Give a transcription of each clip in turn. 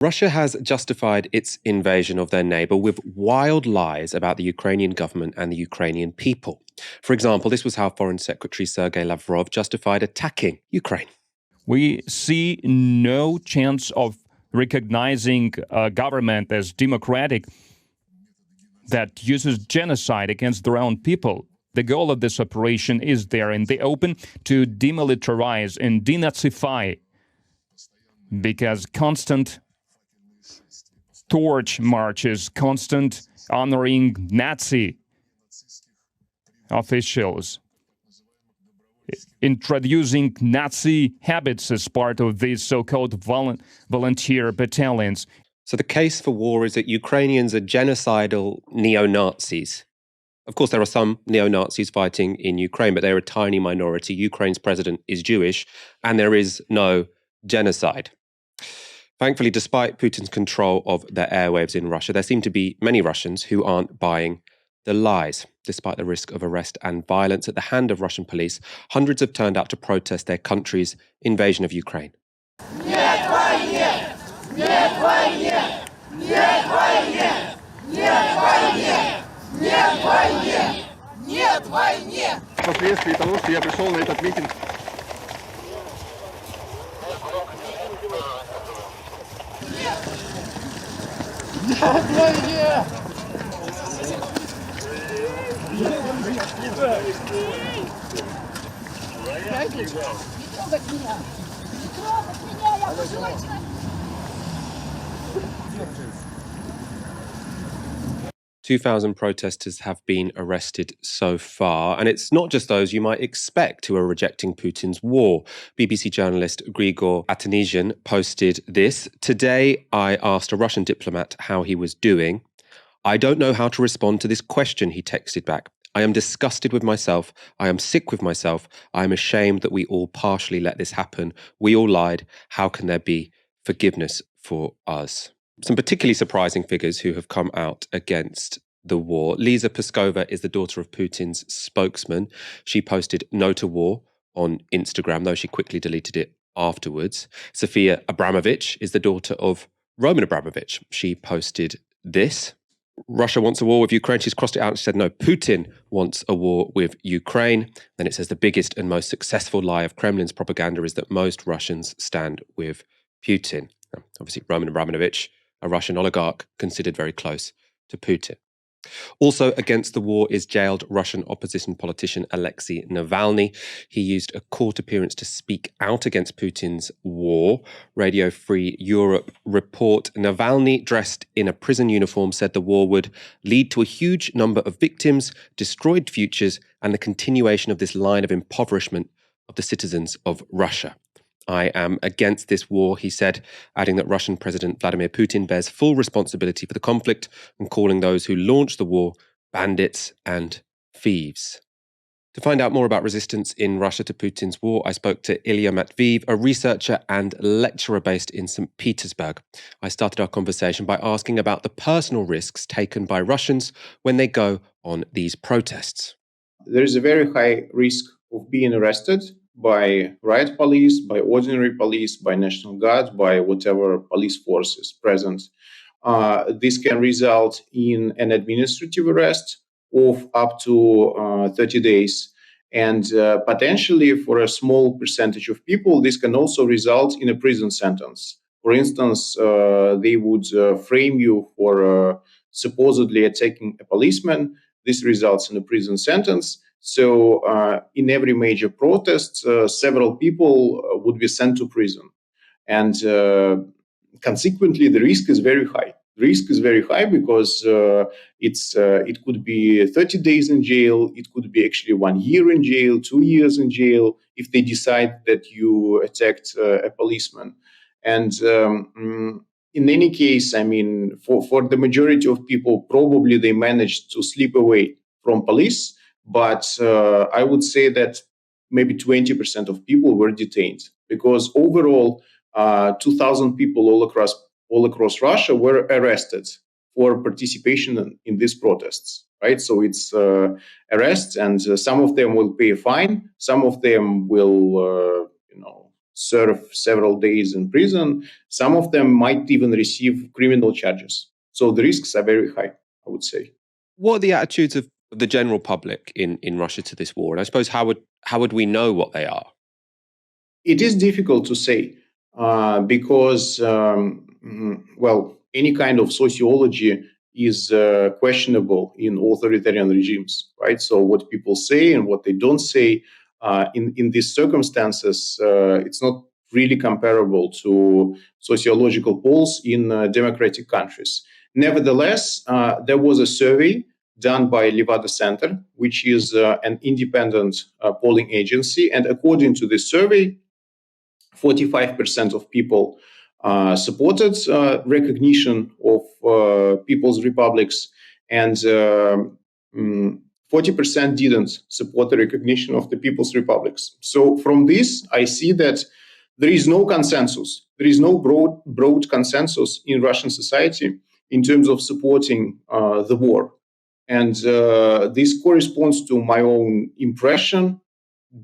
Russia has justified its invasion of their neighbour with wild lies about the Ukrainian government and the Ukrainian people. For example, this was how Foreign Secretary Sergei Lavrov justified attacking Ukraine. We see no chance of recognizing a government as democratic that uses genocide against their own people. The goal of this operation is there in the open to demilitarize and denazify, because constant torch marches, constant honoring Nazi officials, introducing Nazi habits as part of these so-called volunteer battalions. So the case for war is that Ukrainians are genocidal neo-Nazis. Of course, there are some neo-Nazis fighting in Ukraine, but they're a tiny minority. Ukraine's president is Jewish, and there is no genocide. Thankfully, despite Putin's control of the airwaves in Russia, there seem to be many Russians who aren't buying the lies. Despite the risk of arrest and violence at the hand of Russian police, hundreds have turned out to protest their country's invasion of Ukraine. Нет войне! Нет войне! Нет войне! Нет войне! Нет войне! Нет войне! Впоследствии того, что я пришел на этот митинг. Нет войне! Не трогать меня! Не трогать меня! Я пожилой человек! 2,000 protesters have been arrested so far, and it's not just those you might expect who are rejecting Putin's war. BBC journalist Grigor Atanesian posted this. Today, I asked a Russian diplomat how he was doing. I don't know how to respond to this question, he texted back. I am disgusted with myself. I am sick with myself. I am ashamed that we all partially let this happen. We all lied. How can there be forgiveness for us? Some particularly surprising figures who have come out against the war. Lisa Peskova is the daughter of Putin's spokesman. She posted no to war on Instagram, though she quickly deleted it afterwards. Sofia Abramovich is the daughter of Roman Abramovich. She posted this. Russia wants a war with Ukraine. She's crossed it out and said, no, Putin wants a war with Ukraine. Then it says the biggest and most successful lie of Kremlin's propaganda is that most Russians stand with Putin. Now, obviously, Roman Abramovich, a Russian oligarch considered very close to Putin. Also against the war is jailed Russian opposition politician Alexei Navalny. He used a court appearance to speak out against Putin's war. Radio Free Europe report Navalny, dressed in a prison uniform, said the war would lead to a huge number of victims, destroyed futures, and the continuation of this line of impoverishment of the citizens of Russia. I am against this war, he said, adding that Russian President Vladimir Putin bears full responsibility for the conflict and calling those who launched the war bandits and thieves. To find out more about resistance in Russia to Putin's war, I spoke to Ilya Matveev, a researcher and lecturer based in St. Petersburg. I started our conversation by asking about the personal risks taken by Russians when they go on these protests. There is a very high risk of being arrested by riot police, by ordinary police, by National Guard, by whatever police force is present. This can result in an administrative arrest of up to 30 days. And potentially for a small percentage of people, this can also result in a prison sentence. For instance, they would frame you for supposedly attacking a policeman. This results in a prison sentence. So in every major protest, several people would be sent to prison. And consequently, the risk is very high. The risk is very high because it could be 30 days in jail. It could be actually 1 year in jail, 2 years in jail, if they decide that you attacked a policeman. And in any case, I mean, for the majority of people, probably they managed to slip away from police. But I would say that maybe 20% of people were detained because overall, 2,000 people all across Russia were arrested for participation in these protests. Right, so it's arrests, and some of them will pay a fine, some of them will, serve several days in prison. Some of them might even receive criminal charges. So the risks are very high, I would say. What are the attitudes of the general public in Russia to this war? And I suppose how would we know what they are? It is difficult to say because, well, any kind of sociology is questionable in authoritarian regimes, right? So what people say and what they don't say in these circumstances, it's not really comparable to sociological polls in democratic countries. Nevertheless, there was a survey done by Levada Center, which is an independent polling agency. And according to this survey, 45% of people supported recognition of people's republics, and 40% didn't support the recognition of the people's republics. So from this, I see that there is no consensus. There is no broad consensus in Russian society in terms of supporting the war. And this corresponds to my own impression.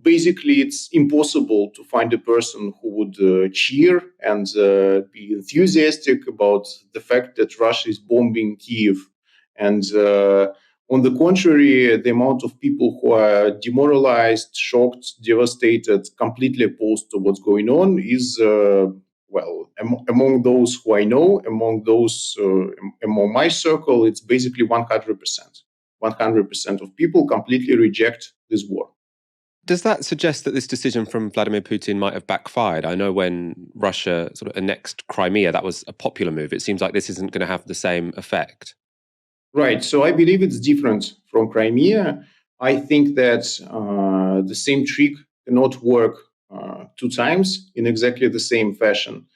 Basically, it's impossible to find a person who would cheer and be enthusiastic about the fact that Russia is bombing Kiev. And on the contrary, the amount of people who are demoralized, shocked, devastated, completely opposed to what's going on is, well, among those who I know, among my circle, it's basically 100%. 100% of people completely reject this war. Does that suggest that this decision from Vladimir Putin might have backfired? I know when Russia sort of annexed Crimea, that was a popular move. It seems like this isn't going to have the same effect. Right. So I believe it's different from Crimea. I think that the same trick cannot work two times in exactly the same fashion.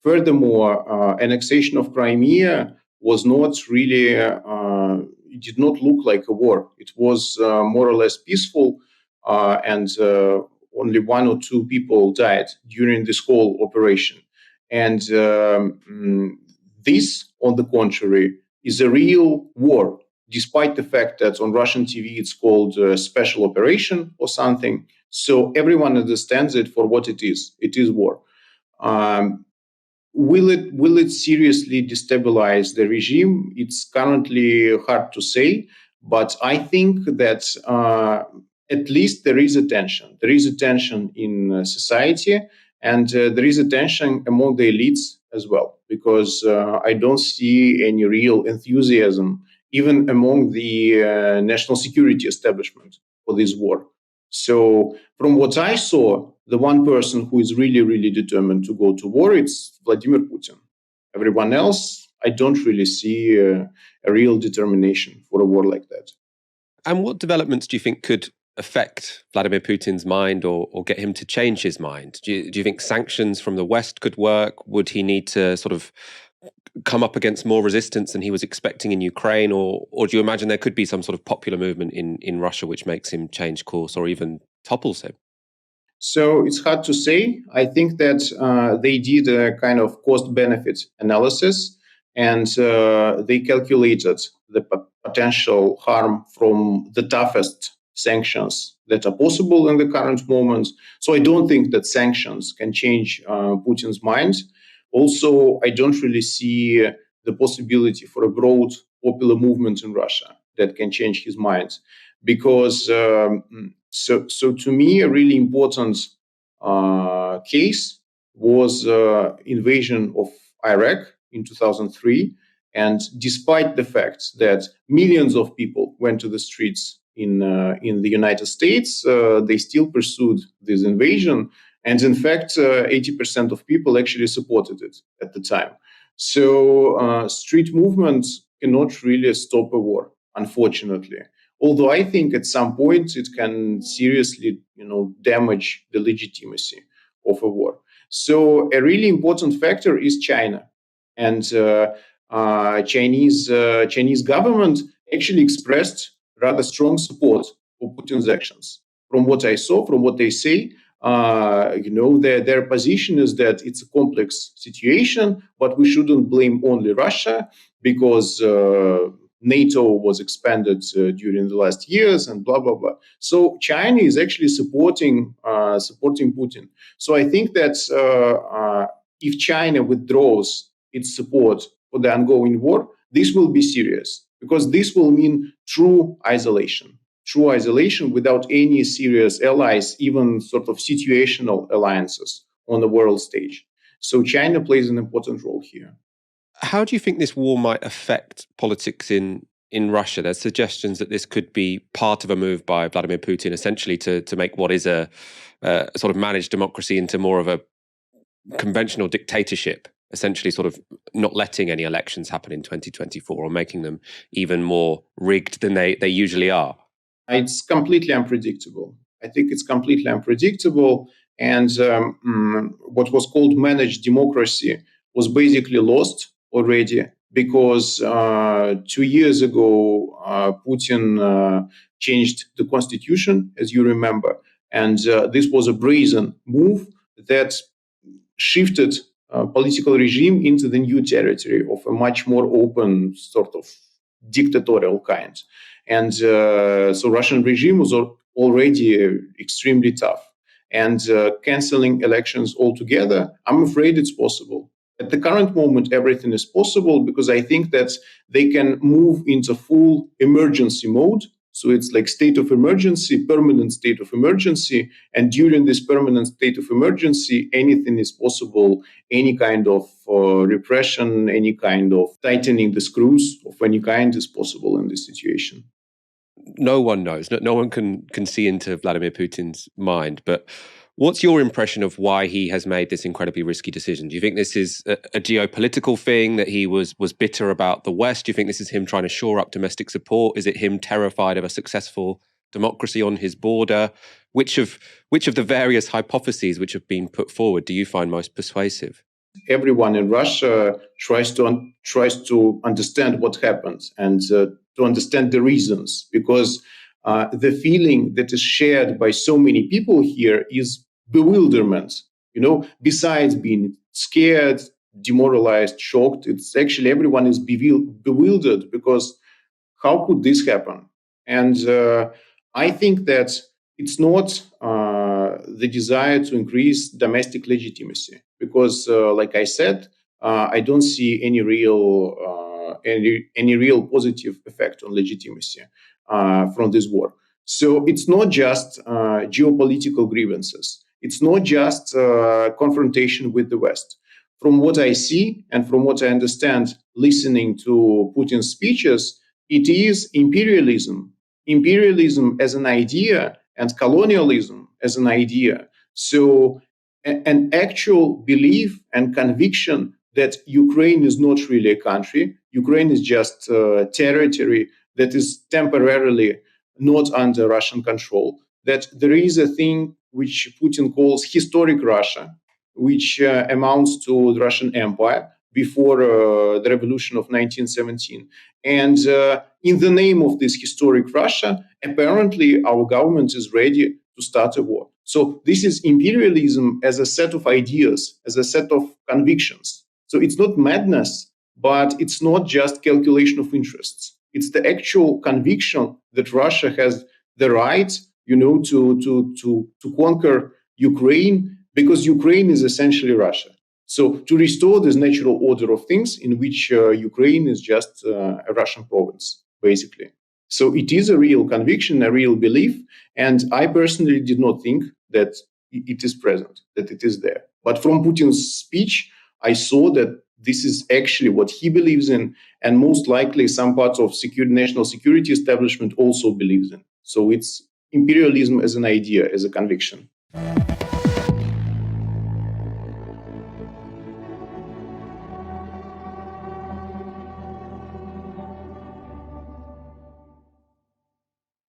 Furthermore, annexation of Crimea was not really, it did not look like a war. It was more or less peaceful. And only one or two people died during this whole operation. And this, on the contrary, is a real war, despite the fact that on Russian TV it's called a special operation or something. So everyone understands it for what it is. It is war. Will it seriously destabilize the regime? It's currently hard to say, but I think that at least there is a tension. There is a tension in society, and there is a tension among the elites as well, because I don't see any real enthusiasm, even among the national security establishment, for this war. So from what I saw, the one person who is really, really determined to go to war, it's Vladimir Putin. Everyone else, I don't really see a real determination for a war like that. And what developments do you think could affect Vladimir Putin's mind or get him to change his mind? Do you think sanctions from the West could work? Would he need to sort of come up against more resistance than he was expecting in Ukraine? Or do you imagine there could be some sort of popular movement in Russia which makes him change course or even topples him? So it's hard to say. I think that they did a kind of cost-benefit analysis, and they calculated the potential harm from the toughest sanctions that are possible in the current moment. So I don't think that sanctions can change Putin's mind. Also, I don't really see the possibility for a broad popular movement in Russia that can change his mind, because so to me, a really important case was invasion of Iraq in 2003. And despite the fact that millions of people went to the streets in the United States, they still pursued this invasion. And in fact, 80% of people actually supported it at the time. So street movements cannot really stop a war, unfortunately. Although I think at some point it can seriously, damage the legitimacy of a war. So a really important factor is China, and Chinese government actually expressed rather strong support for Putin's actions. From what I saw, from what they say, their position is that it's a complex situation, but we shouldn't blame only Russia, because NATO was expanded during the last years, and blah blah blah. So China is actually supporting Putin. So I think that if China withdraws its support for the ongoing war, this will be serious, because this will mean true isolation without any serious allies, even sort of situational alliances on the world stage. So China plays an important role here. How do you think this war might affect politics in Russia? There's suggestions that this could be part of a move by Vladimir Putin, essentially to make what is a sort of managed democracy into more of a conventional dictatorship, essentially sort of not letting any elections happen in 2024 or making them even more rigged than they usually are. It's completely unpredictable. I think it's completely unpredictable. And what was called managed democracy was basically lost already, because 2 years ago, Putin changed the constitution, as you remember. And this was a brazen move that shifted political regime into the new territory of a much more open, sort of dictatorial kind. And so Russian regime was already extremely tough. And canceling elections altogether, I'm afraid it's possible. At the current moment, everything is possible, because I think that they can move into full emergency mode. So it's like state of emergency, permanent state of emergency. And during this permanent state of emergency, anything is possible. Any kind of repression, any kind of tightening the screws of any kind is possible in this situation. No one knows. No one can see into Vladimir Putin's mind. But what's your impression of why he has made this incredibly risky decision? Do you think this is a geopolitical thing, that he was bitter about the West? Do you think this is him trying to shore up domestic support? Is it him terrified of a successful democracy on his border? Which of the various hypotheses which have been put forward do you find most persuasive? Everyone in Russia tries to understand what happened and to understand the reasons, because the feeling that is shared by so many people here is bewilderment. Besides being scared, demoralized, shocked, it's actually everyone is bewildered, because how could this happen? And I think that it's not the desire to increase domestic legitimacy, because, like I said, I don't see any real positive effect on legitimacy from this war. So it's not just geopolitical grievances. It's not just confrontation with the West. From what I see and from what I understand, listening to Putin's speeches, it is imperialism as an idea and colonialism as an idea. So an actual belief and conviction that Ukraine is not really a country. Ukraine is just territory that is temporarily not under Russian control. That there is a thing which Putin calls historic Russia, which amounts to the Russian Empire before the revolution of 1917. And in the name of this historic Russia, apparently our government is ready to start a war. So this is imperialism as a set of ideas, as a set of convictions. So it's not madness, but it's not just calculation of interests. It's the actual conviction that Russia has the right, to conquer Ukraine, because Ukraine is essentially Russia. So to restore this natural order of things in which Ukraine is just a Russian province, basically. So it is a real conviction, a real belief. And I personally did not think that it is present, that it is there. But from Putin's speech, I saw that this is actually what he believes in, and most likely some parts of national security establishment also believes in. So it's imperialism as an idea, as a conviction.